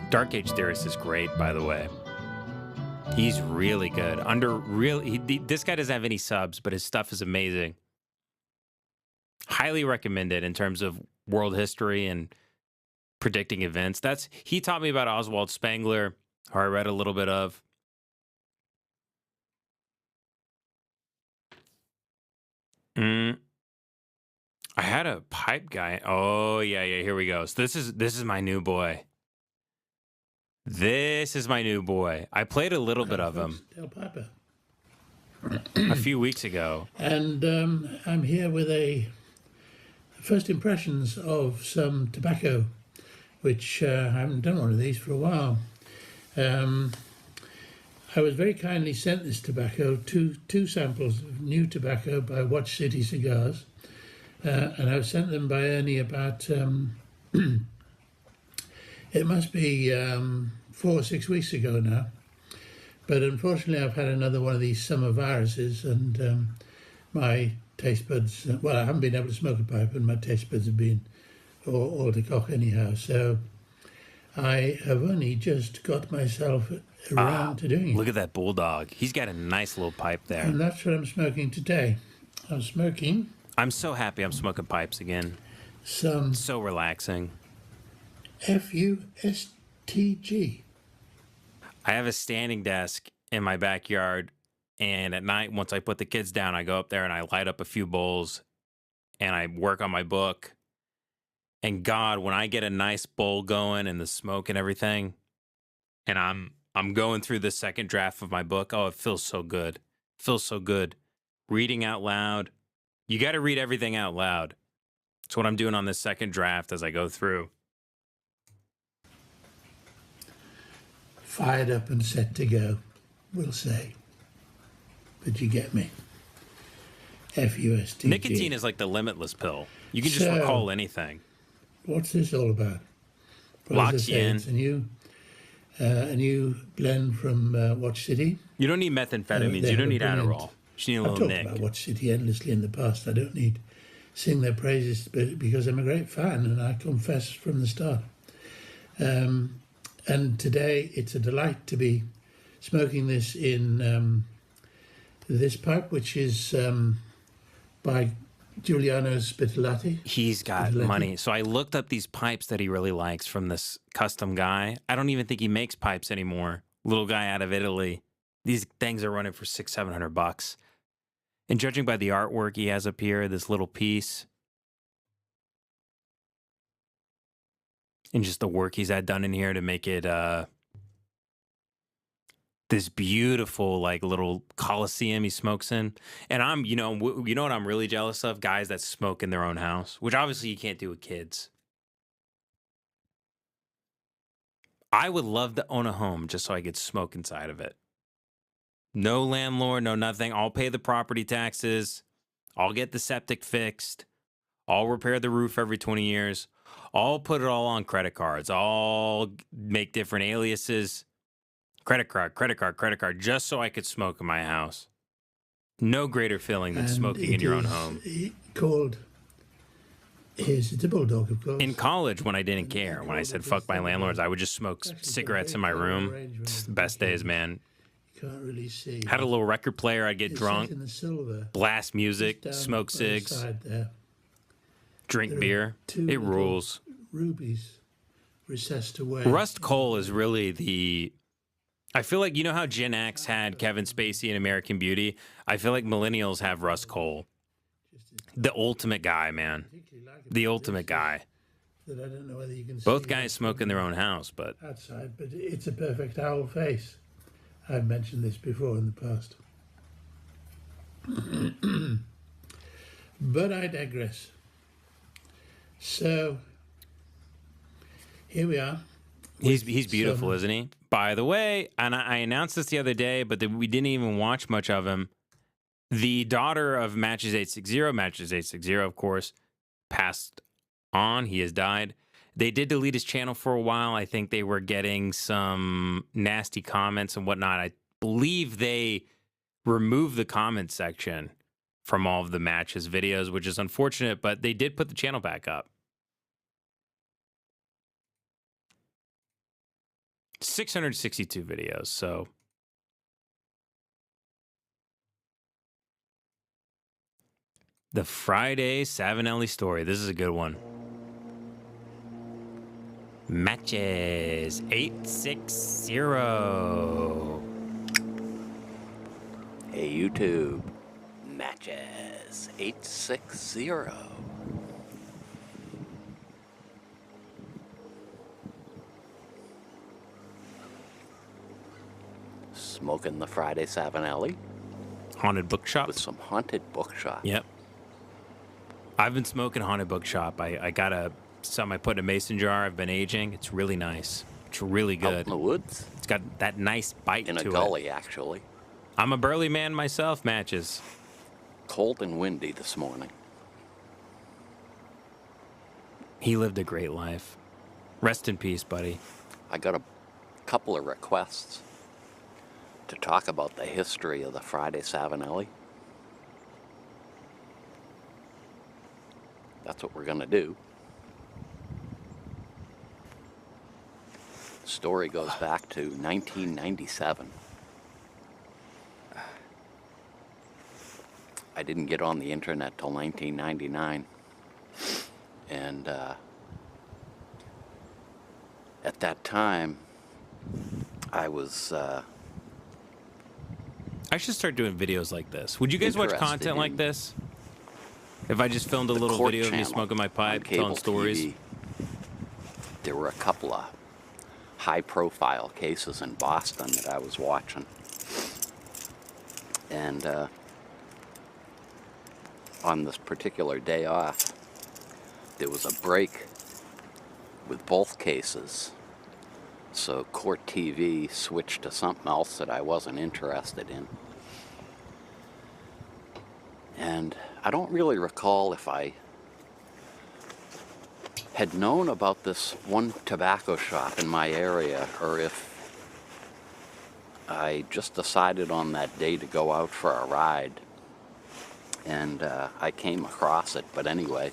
Dark Age Theorist is great, by the way. He's really good. This guy doesn't have any subs, but his stuff is amazing. Highly recommended in terms of world history and predicting events. He taught me about Oswald Spengler, who I read a little bit of. I had a pipe guy. Oh yeah, here we go. So this is my new boy. This is my new boy. I played a little bit of him Del Piper. a few weeks ago. And I'm here with first impressions of some tobacco, which I haven't done one of these for a while. I was very kindly sent this tobacco, two samples of new tobacco by Watch City Cigars, and I was sent them by Ernie about, it must be 4 or 6 weeks ago now. But unfortunately, I've had another one of these summer viruses, and my taste buds, well, I haven't been able to smoke a pipe, and my taste buds have been all to cock anyhow. So I have only just got myself around to doing it. Look at that bulldog. He's got a nice little pipe there. And that's what I'm smoking today. I'm so happy I'm smoking pipes again. So relaxing. FUSTG. I have a standing desk in my backyard, and at night, once I put the kids down, I go up there and I light up a few bowls, and I work on my book. And God, when I get a nice bowl going and the smoke and everything, and I'm going through the second draft of my book, oh, it feels so good. It feels so good. Reading out loud. You got to read everything out loud. That's what I'm doing on this second draft as I go through. Fired up and set to go, we'll say. But you get me. FUSTG. Nicotine is like the limitless pill. You can just recall anything. What's this all about? Well, Locks you in. It's a new blend from Watch City. You don't need methamphetamines. You don't need Adderall. You just need a little I've talked about Watch City endlessly in the past. I don't need to sing their praises because I'm a great fan, and I confess from the start. And today it's a delight to be smoking this in this pipe, which is by Giuliano Spitolati. He's got money. So I looked up these pipes that he really likes from this custom guy. I don't even think he makes pipes anymore. Little guy out of Italy. These things are running for $600-700. And judging by the artwork he has up here, this little piece, and just the work he's had done in here to make it this beautiful like little coliseum he smokes in. And I'm, you know what I'm really jealous of? Guys that smoke in their own house, which obviously you can't do with kids. I would love to own a home just so I could smoke inside of it. No landlord, no nothing. I'll pay the property taxes. I'll get the septic fixed. I'll repair the roof every 20 years. I'll put it all on credit cards. I'll make different aliases. Credit card, just so I could smoke in my house. No greater feeling than smoking in your own home. It's a bulldog, of course. In college, when I didn't care, when I said fuck my landlords, I would just smoke cigarettes in my room. It's the best days, man. You can't really see. Had a little record player. I'd get drunk, blast music, smoke cigs, drink beer. It rules. Rubies recessed away. Rust Cohle is really the... I feel like, you know how Gen X had Kevin Spacey in American Beauty? I feel like millennials have Rust Cohle. The ultimate guy, man. The ultimate guy. That I don't know whether you can see. Both guys smoke in their own house, but... outside, but it's a perfect owl face. I've mentioned this before in the past. But I digress. So, here we are. He's beautiful, isn't he? By the way, and I announced this the other day, but we didn't even watch much of him. The daughter of Matches 860, of course, passed on. He has died. They did delete his channel for a while. I think they were getting some nasty comments and whatnot. I believe they removed the comment section from all of the Matches videos, which is unfortunate, but they did put the channel back up. 662 videos, so the Friday Savinelli story. This is a good one. Matches 860. Hey YouTube, matches 860. Smoking the Friday Savinelli Haunted bookshop. with some haunted bookshop. Yep. I've been smoking haunted bookshop. I got some I put in a mason jar. I've been aging. It's really nice. It's really Out good. in the woods, It's got that nice bite in a to gully it. actually. I'm a burly man myself, Matches. Cold and windy this morning. He lived a great life. Rest in peace, buddy. I got a couple of requests to talk about the history of the Friday Savinelli. That's what we're going to do. The story goes back to 1997. I didn't get on the internet till 1999. And at that time, I was I should start doing videos like this. Would you guys watch Interested content like in this? If I just filmed a the little Court video of me Channel smoking my on pipe, cable telling stories. TV. There were a couple of high-profile cases in Boston that I was watching. And on this particular day off, there was a break with both cases. So Court TV switched to something else that I wasn't interested in. And I don't really recall if I had known about this one tobacco shop in my area or if I just decided on that day to go out for a ride. And I came across it, but anyway,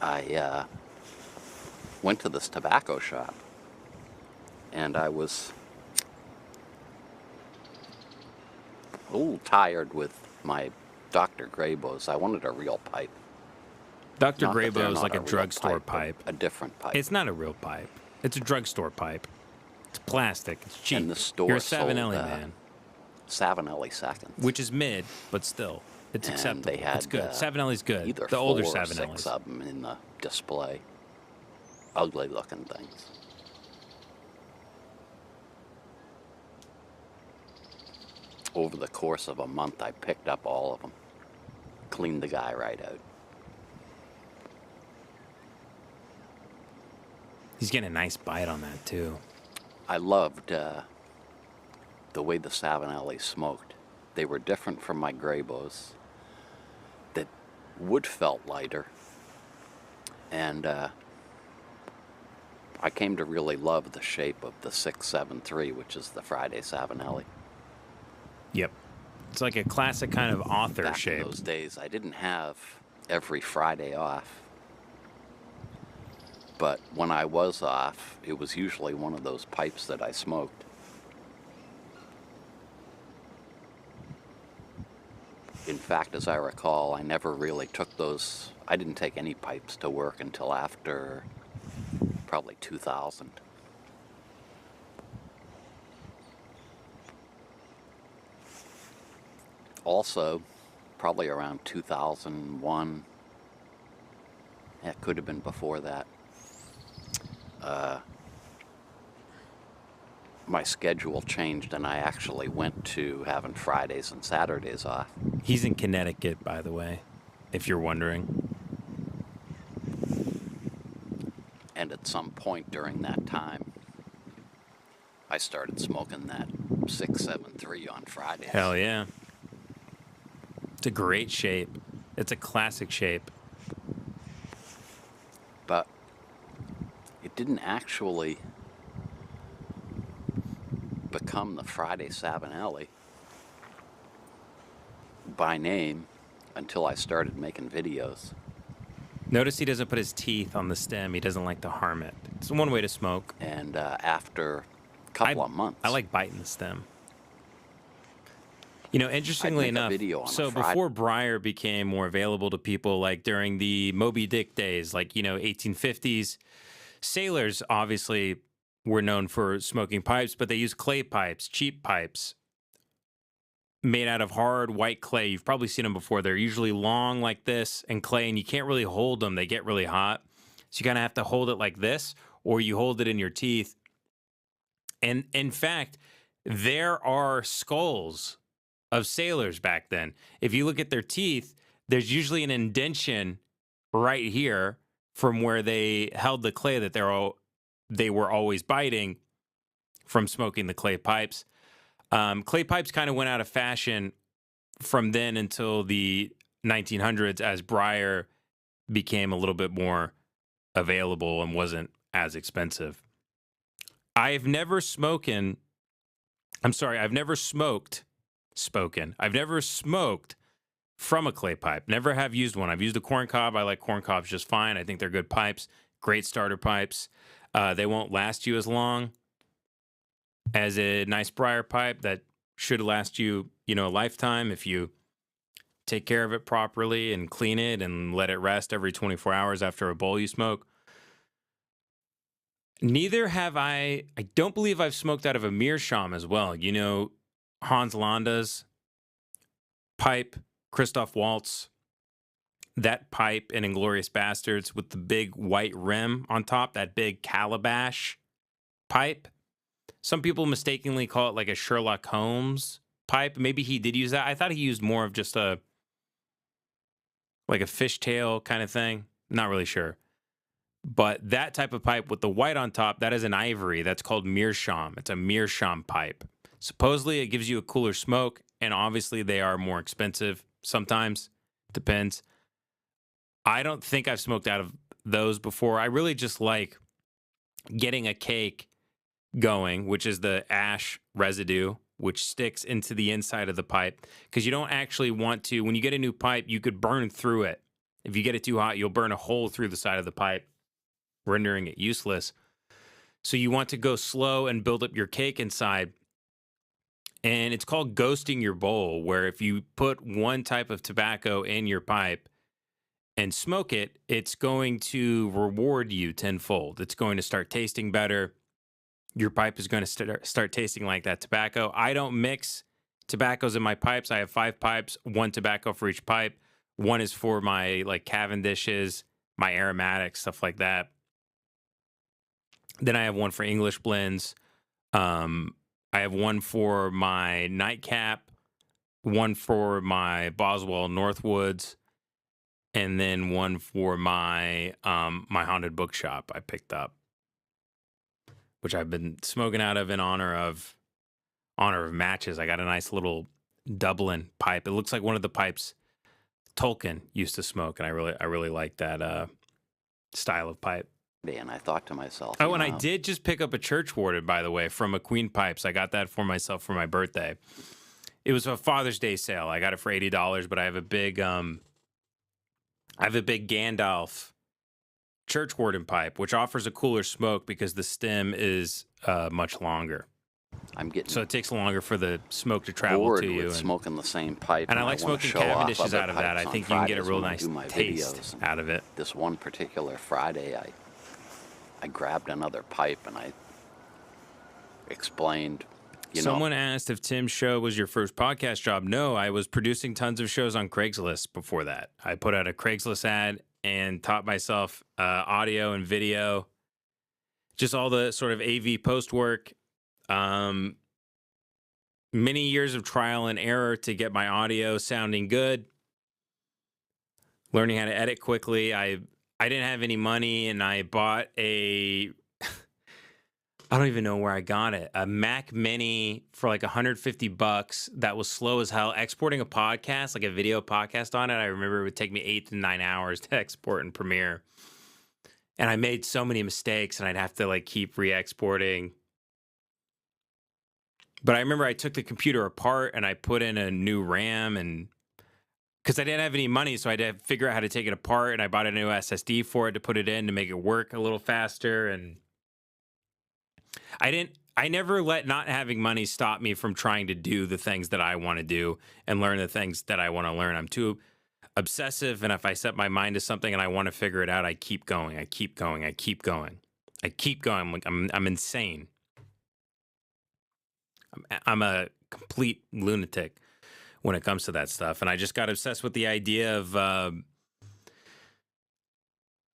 I went to this tobacco shop and I was a little tired with my Dr. Graybos. I wanted a real pipe. Dr. Not that they're Graybo is not like a real drugstore but pipe. a different pipe. It's not a real pipe. It's a drugstore pipe. It's plastic. It's cheap. And the store You're a sold, Savinelli man, Savinelli seconds. which is mid, but still, it's And acceptable. they had, It's good. Savinelli's good. either The older 4 or 6 Savinellis. of them in the display. Ugly looking things. Over the course of a month, I picked up all of them. Cleaned the guy right out. He's getting a nice bite on that too. I loved the way the Savinelli smoked. They were different from my Graybos. That wood felt lighter. And I came to really love the shape of the 673, which is the Friday Savinelli. Yep. It's like a classic kind of author Back shape. in those days, I didn't have every Friday off. But when I was off, it was usually one of those pipes that I smoked. In fact, as I recall, I never really took those, I didn't take any pipes to work until after probably 2000. Also, probably around 2001, it could have been before that, my schedule changed and I actually went to having Fridays and Saturdays off. He's in Connecticut, by the way, if you're wondering. And at some point during that time, I started smoking that 673 on Fridays. Hell yeah. It's a great shape. It's a classic shape. But it didn't actually become the Friday Savinelli by name until I started making videos. Notice he doesn't put his teeth on the stem. He doesn't like to harm it. It's one way to smoke. And after a couple of months, I like biting the stem. You know, interestingly I'd make a enough, video on a so Friday. before briar became more available to people, like during the Moby Dick days, like, you know, 1850s, sailors obviously were known for smoking pipes, but they used clay pipes, cheap pipes made out of hard white clay. You've probably seen them before. They're usually long like this and clay, and you can't really hold them. They get really hot. So you kind of have to hold it like this, or you hold it in your teeth. And in fact, there are skulls of sailors back then. If you look at their teeth, there's usually an indention right here from where they held the clay that they were always biting from smoking the clay pipes. Clay pipes kind of went out of fashion from then until the 1900s as briar became a little bit more available and wasn't as expensive. I've never smoked from a clay pipe. Never have used one. I've used a corn cob. I like corn cobs just fine. I think they're good pipes, great starter pipes. They won't last you as long as a nice briar pipe that should last you, you know, a lifetime if you take care of it properly and clean it and let it rest every 24 hours after a bowl you smoke. Neither have I don't believe I've smoked out of a meerschaum as well. You know, Hans Landa's pipe, Christoph Waltz, that pipe in Inglorious Bastards with the big white rim on top, that big calabash pipe. Some people mistakenly call it like a Sherlock Holmes pipe. Maybe he did use that. I thought he used more of just like a fishtail kind of thing. Not really sure. But that type of pipe with the white on top, that is an ivory. That's called meerschaum. It's a meerschaum pipe. Supposedly it gives you a cooler smoke, and obviously they are more expensive sometimes. Depends. I don't think I've smoked out of those before. I really just like getting a cake going, which is the ash residue, which sticks into the inside of the pipe. Because you don't actually want to, when you get a new pipe, you could burn through it. If you get it too hot, you'll burn a hole through the side of the pipe, rendering it useless. So you want to go slow and build up your cake inside. And it's called ghosting your bowl, where if you put one type of tobacco in your pipe and smoke it, it's going to reward you tenfold. It's going to start tasting better. Your pipe is going to start tasting like that tobacco. I don't mix tobaccos in my pipes. I have 5 pipes, 1 tobacco for each pipe. One is for my like Cavendishes, my aromatics, stuff like that. Then I have one for English blends. I have one for my nightcap, one for my Boswell Northwoods, and then one for my my haunted bookshop I picked up, which I've been smoking out of in honor of matches. I got a nice little Dublin pipe. It looks like one of the pipes Tolkien used to smoke, and I really like that style of pipe. And I thought to myself, oh, and I did just pick up a church warden, by the way, from McQueen Pipes. I got that for myself for my birthday. It was a Father's Day sale. I got it for $80, but I have a big Gandalf church warden pipe, which offers a cooler smoke because the stem is much longer. So it takes longer for the smoke to travel to you. And smoking the same pipe. And I like smoking Cavendishes out of that. I think you can get a real nice taste out of it. This one particular Friday, I grabbed another pipe and I explained, Someone asked if Tim's show was your first podcast job. No, I was producing tons of shows on Craigslist before that. I put out a Craigslist ad and taught myself audio and video, just all the sort of AV post work. Many years of trial and error to get my audio sounding good. Learning how to edit quickly. I didn't have any money, and I bought I don't even know where I got it, a Mac Mini for like $150 that was slow as hell. Exporting a podcast, like a video podcast on it, I remember it would take me 8 to 9 hours to export in Premiere. And I made so many mistakes, and I'd have to like keep re-exporting. But I remember I took the computer apart and I put in a new RAM, and because I didn't have any money, so I had to figure out how to take it apart, and I bought a new SSD for it to put it in to make it work a little faster. And I never let not having money stop me from trying to do the things that I want to do and learn the things that I want to learn. I'm too obsessive, and if I set my mind to something and I want to figure it out, I keep going. I keep going. I keep going. I keep going. I'm insane. I'm a complete lunatic when it comes to that stuff. And I just got obsessed with the idea of, I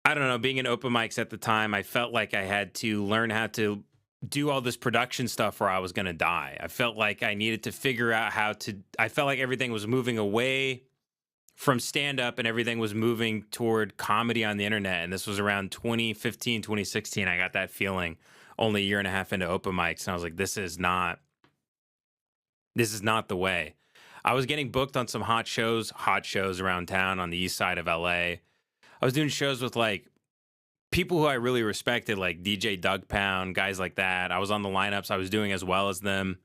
don't know, being in open mics at the time. I felt like I had to learn how to do all this production stuff or I was going to die. I felt like I needed to figure out I felt like everything was moving away from stand up and everything was moving toward comedy on the internet. And this was around 2015, 2016. I got that feeling only a year and a half into open mics. And I was like, this is not the way. I was getting booked on some hot shows around town on the east side of LA. I was doing shows with like people who I really respected, like DJ Doug Pound, guys like that. I was on the lineups. I was doing as well as them.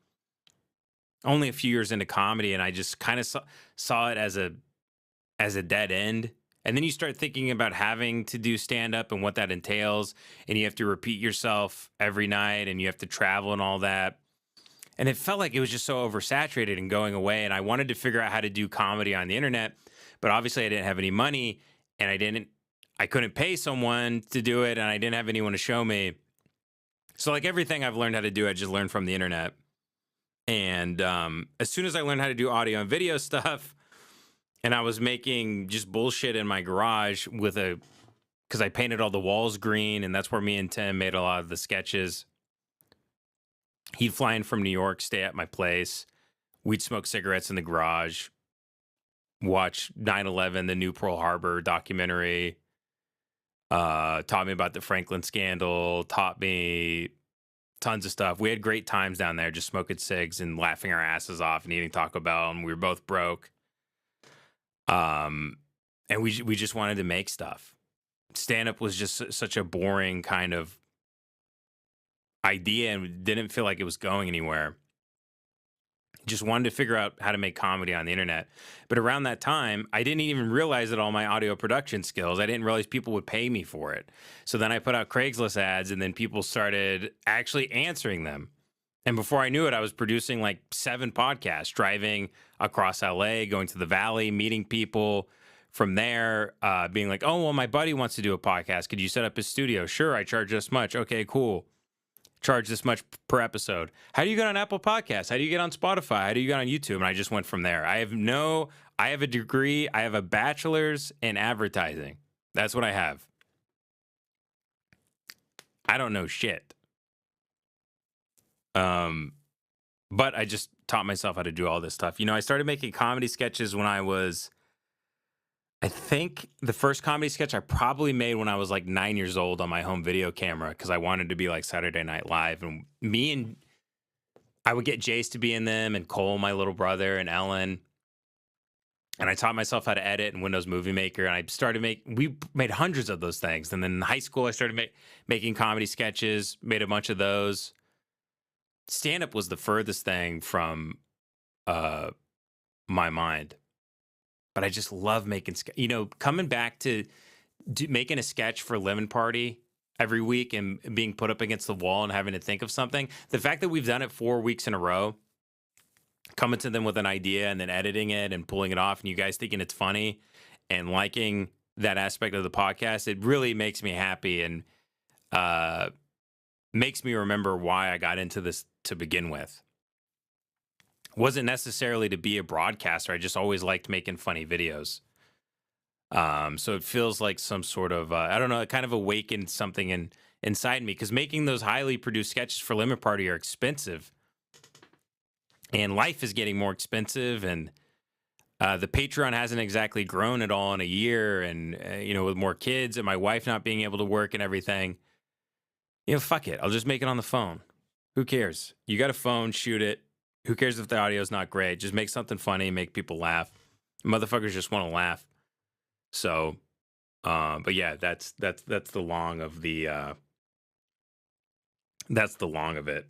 Only a few years into comedy, and I just kind of saw it as a dead end. And then you start thinking about having to do stand up and what that entails, and you have to repeat yourself every night, and you have to travel and all that. And it felt like it was just so oversaturated and going away. And I wanted to figure out how to do comedy on the internet, but obviously I didn't have any money, and I couldn't pay someone to do it, and I didn't have anyone to show me. So like everything I've learned how to do, I just learned from the internet. And as soon as I learned how to do audio and video stuff, and I was making just bullshit in my garage because I painted all the walls green, and that's where me and Tim made a lot of the sketches. He'd fly in from New York, stay at my place. We'd smoke cigarettes in the garage, watch 9/11, the new Pearl Harbor documentary, taught me about the Franklin scandal, taught me tons of stuff. We had great times down there, just smoking cigs and laughing our asses off and eating Taco Bell, and we were both broke. And we just wanted to make stuff. Stand-up was just such a boring kind of idea and didn't feel like it was going anywhere. Just wanted to figure out how to make comedy on the internet. But around that time, I didn't even realize that all my audio production skills, I didn't realize people would pay me for it. So then I put out Craigslist ads, and then people started actually answering them. And before I knew it, I was producing like 7 podcasts, driving across LA, going to the Valley, meeting people. From there, being like, oh, well, my buddy wants to do a podcast. Could you set up his studio? Sure, I charge this much. Okay, cool. Charge this much per episode. How do you get on Apple Podcasts? How do you get on Spotify? How do you get on YouTube? And I just went from there. I have a degree. I have a bachelor's in advertising. That's what I have. I don't know shit. But I just taught myself how to do all this stuff. You know, I started making comedy sketches when I think the first comedy sketch I probably made when I was like 9 years old on my home video camera, because I wanted to be like Saturday Night Live. And I would get Jace to be in them, and Cole, my little brother, and Ellen. And I taught myself how to edit in Windows Movie Maker. And we made hundreds of those things. And then in high school, I started making comedy sketches, made a bunch of those. Stand-up was the furthest thing from my mind. But I just love making, coming back to making a sketch for Lemon Party every week and being put up against the wall and having to think of something. The fact that we've done it 4 weeks in a row, coming to them with an idea and then editing it and pulling it off, and you guys thinking it's funny and liking that aspect of the podcast, it really makes me happy and makes me remember why I got into this to begin with. Wasn't necessarily to be a broadcaster. I just always liked making funny videos. So it feels like some sort of, I don't know, it kind of awakened something inside me, because making those highly produced sketches for Lemon Party are expensive. And life is getting more expensive, and the Patreon hasn't exactly grown at all in a year. And, with more kids and my wife not being able to work and everything, fuck it. I'll just make it on the phone. Who cares? You got a phone, shoot it. Who cares if the audio is not great? Just make something funny, make people laugh. Motherfuckers just want to laugh. So, but yeah, that's the long of the, that's the long of it.